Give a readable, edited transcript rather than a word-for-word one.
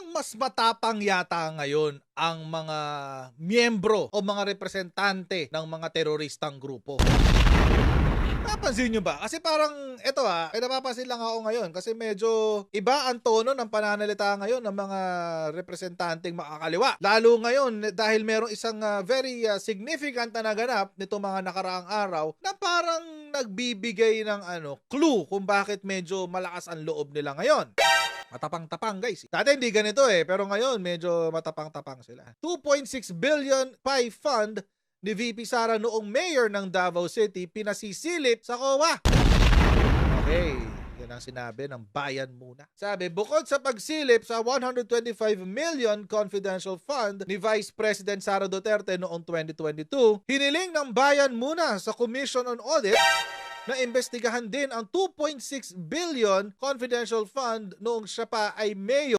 parang mas matapang yata ngayon ang mga miyembro o mga representante ng mga teroristang grupo. Napansin nyo ba? Kasi parang, may napapansin lang ako ngayon kasi medyo iba ang tono ng pananalita ngayon ng mga representanteng makakaliwa. Lalo ngayon dahil merong isang very significant na naganap nito mga nakaraang araw na parang nagbibigay ng clue kung bakit medyo malakas ang loob nila ngayon. Matapang-tapang guys. Dati hindi ganito pero ngayon medyo matapang-tapang sila. 2.6 billion PAI fund ni VP Sara noong mayor ng Davao City pinasisilip sa COA. Okay, yan ang sinabi ng Bayan Muna. Sabi, bukod sa pagsilip sa 125 million confidential fund ni Vice President Sara Duterte noong 2022, hiniling ng Bayan Muna sa Commission on Audit na imbestigahan din ang 2.6 billion confidential fund noong siya pa ay mayor